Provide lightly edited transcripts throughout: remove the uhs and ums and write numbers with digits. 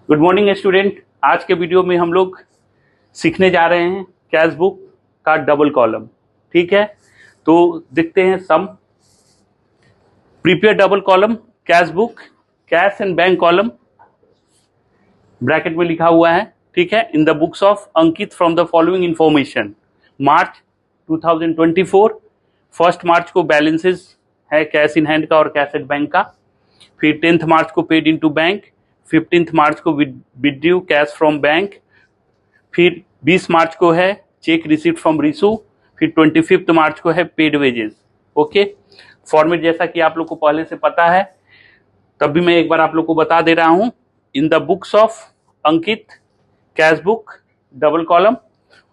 Good morning student. आज के video में हम लोग सीखने जा रहे हैं कैश बुक का डबल कॉलम। ठीक है, तो देखते हैं sum. Prepare double column cash book, cash and bank column bracket में लिखा हुआ है। ठीक है, in the books of Ankit from the following information. March 2024, 1 March को बैलेंसेस है कैश इन हैंड का और कैश एट बैंक का। फिर 10 मार्च को पेड इनटू बैंक, 15 मार्च को विड्रू कैश फ्रॉम बैंक, फिर 20 मार्च को है चेक रिसीव्ड फ्रॉम रिसू, फिर 25 मार्च को है पेड वेजेस। ओके, फॉर्मेट जैसा कि आप लोग को पहले से पता है, तब भी मैं एक बार आप लोग को बता दे रहा हूं। In the books of Ankit cash book double column,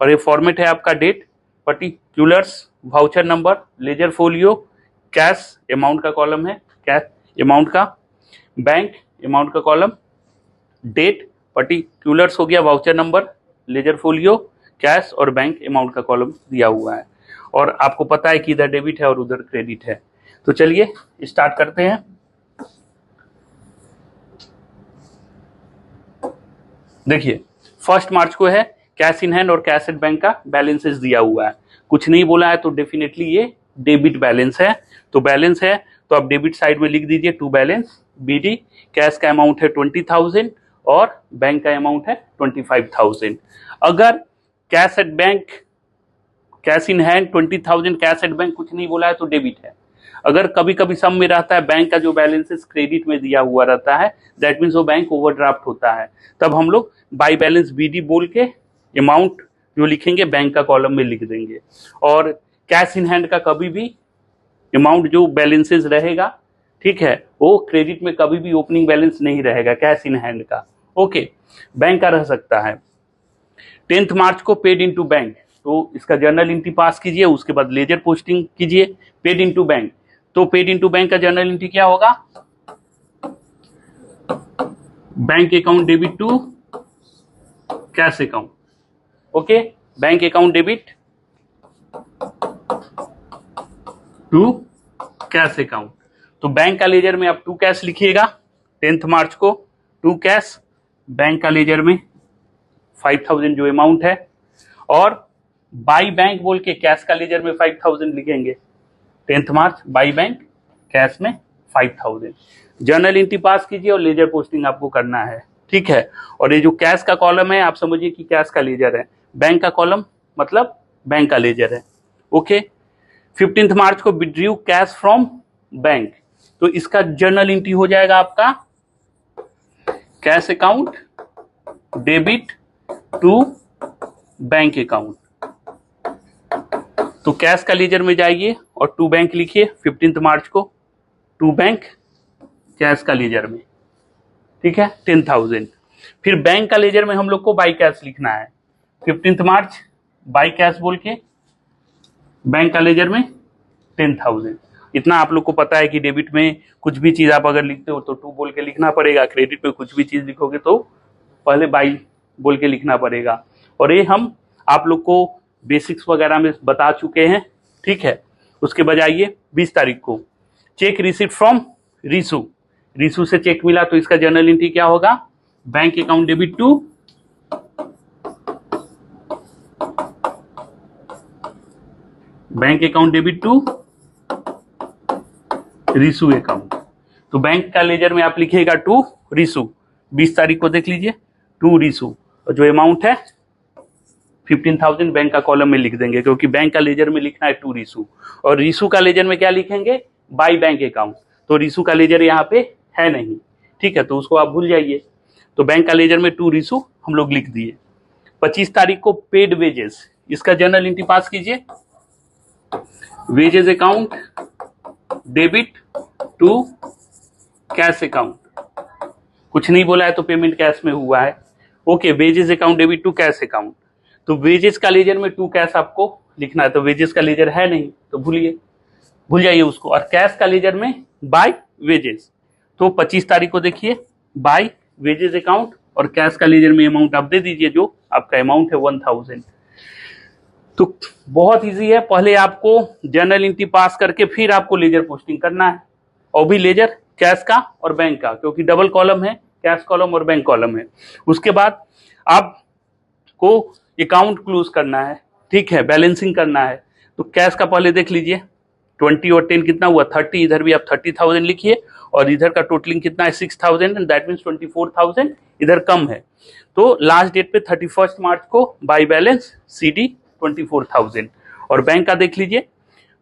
और ये फॉर्मेट है आपका date, particulars, voucher number, ledger folio, cash amount का कॉलम है, कैश अमाउंट का, बैंक अमाउंट का कॉलम, डेट, पर्टिकुलर्स हो गया, voucher number, ledger folio, cash और बैंक अमाउंट का कॉलम दिया हुआ है। और आपको पता है कि इधर डेबिट है और उधर क्रेडिट है। तो चलिए स्टार्ट करते हैं। देखिए, 1 मार्च को है कैश इन हैंड और कैश एट बैंक का बैलेंसेस दिया हुआ है। कुछ नहीं बोला है तो डेफिनेटली ये डेबिट बैलेंस है। तो बैलेंस है तो आप डेबिट साइड में लिख दीजिए टू बैलेंस बीडी। कैश का अमाउंट है 20,000 और बैंक का अमाउंट है 25,000। अगर cash at bank, cash in hand 20,000, cash at bank कुछ नहीं बोला है तो डेबिट है। अगर कभी कभी सम में रहता है बैंक का जो बैलेंसेस क्रेडिट में दिया हुआ रहता है, दैट मीन्स वो बैंक ओवरड्राफ्ट होता है, तब हम लोग बाई बैलेंस बीडी बोल के अमाउंट जो लिखेंगे बैंक का कॉलम में लिख देंगे। और कैश इन हैंड का कभी भी अमाउंट जो बैलेंसेस रहेगा, ठीक है, वो क्रेडिट में कभी भी ओपनिंग बैलेंस नहीं रहेगा कैश इन हैंड का। ओके, बैंक का रह सकता है। 10 मार्च को पेड इनटू बैंक, तो इसका जर्नल एंट्री पास कीजिए, उसके बाद लेजर पोस्टिंग कीजिए। पेड इनटू बैंक, तो पेड इनटू बैंक का जर्नल एंट्री क्या होगा? Bank account debit to cash account. Okay, bank account debit to cash account. तो बैंक का लेजर में आप टू कैश लिखिएगा 10 मार्च को, टू कैश। बैंक का लेजर में 5,000 जो अमाउंट है, और बाई बैंक बोल के कैश का लेजर में 5,000 लिखेंगे 10 मार्च, बाई बैंक कैश में 5,000। जर्नल एंट्री पास कीजिए और लेजर पोस्टिंग आपको करना है। ठीक है, और ये जो कैश का कॉलम है आप समझिए कि कैश का लेजर है, बैंक का कॉलम मतलब बैंक का लेजर है। ओके, 15 मार्च को विड्रू कैश फ्रॉम बैंक, तो इसका जर्नल एंट्री हो जाएगा आपका cash account debit to bank account. तो कैश का लेजर में जाइए और टू बैंक लिखिए 15 मार्च को, टू बैंक कैश का लेजर में। ठीक है, 10,000। फिर बैंक का लेजर में हम लोग को बाई कैश लिखना है 15 मार्च, बाई कैश बोल के बैंक का लेजर में 10,000। इतना आप लोग को पता है कि डेबिट में कुछ भी चीज आप अगर लिखते हो तो टू बोल के लिखना पड़ेगा, क्रेडिट में कुछ भी चीज लिखोगे तो पहले बाई बोल के लिखना पड़ेगा। और ये हम आप लोग को बेसिक्स वगैरह में बता चुके हैं। ठीक है, उसके बाद आइए 20 तारीख को cheque received from Rishu, Rishu से चेक मिला तो इसका जर्नल एंट्री क्या होगा? Bank account debit to bank account debit to Rishu account. तो बैंक का लेजर में आप लिखिएगा टू रिसू। 20 तारीख को देख लीजिए, टू रिसू, और जो अमाउंट है 15,000 बैंक का कॉलम में लिख देंगे, क्योंकि बैंक का लेजर में लिखना है टू रिसू। और रिसू का लेजर में क्या लिखेंगे? By bank account. तो रिसू का लेजर यहाँ पे है नहीं, ठीक है, तो उसको आप भूल जाइए। तो बैंक का लेजर में टू रिसू हम लोग लिख दिए। 25 तारीख को पेड वेजेस, इसका जर्नल एंट्री पास कीजिए। Wages account debit to cash account, कुछ नहीं बोला है तो पेमेंट कैश में हुआ है। Okay, wages account debit to cash account, तो वेजेस का लेजर में टू कैश आपको लिखना है, तो वेजेस का लेजर है नहीं तो भूल जाइए उसको। और कैश का लेजर में बाय वेजेस, तो 25 तारीख को देखिए बाय वेजेस अकाउंट, और कैश का लेजर में अमाउंट आप दे दीजिए, जो आपका अमाउंट है 1,000। तो बहुत इजी है, पहले आपको जर्नल एंट्री पास करके फिर आपको लेजर पोस्टिंग करना है, और भी लेजर कैश का और बैंक का, क्योंकि डबल कॉलम है, कैश कॉलम और बैंक कॉलम है। उसके बाद आपको अकाउंट क्लोज करना है, ठीक है, बैलेंसिंग करना है। तो कैश का पहले देख लीजिए, 20 और 10 कितना हुआ 30, इधर भी आप 30,000 लिखिए और इधर का टोटलिंग कितना है 6,000 एंड दैट मीन्स 24,000 इधर कम है। तो लास्ट डेट पे 31 मार्च को बाय बैलेंस CD 24,000 और बैंक का देख लीजिए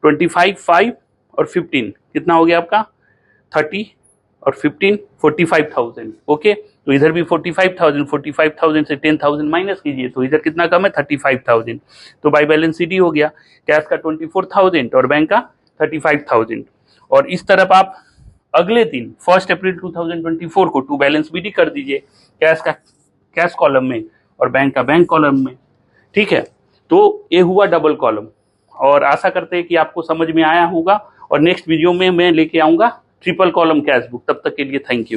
25, 5 और 15 कितना हो गया आपका 30 और 15 45,000। ओके, तो इधर भी 45,000 से 10,000 माइनस कीजिए तो इधर कितना कम है 35,000। तो बाय बैलेंस CD हो गया, कैश का 24,000 और बैंक का 35,000। और इस तरफ आप अगले दिन 1 अप्रैल 2024 को टू बैलेंस BD कर दीजिए, कैश का कैश कॉलम में और बैंक का बैंक कॉलम में, ठीक है। तो ये हुआ डबल कॉलम और आशा करते हैं कि आपको समझ में आया होगा और नेक्स्ट वीडियो में मैं लेके आऊंगा ट्रिपल कॉलम कैश बुक। तब तक के लिए थैंक यू।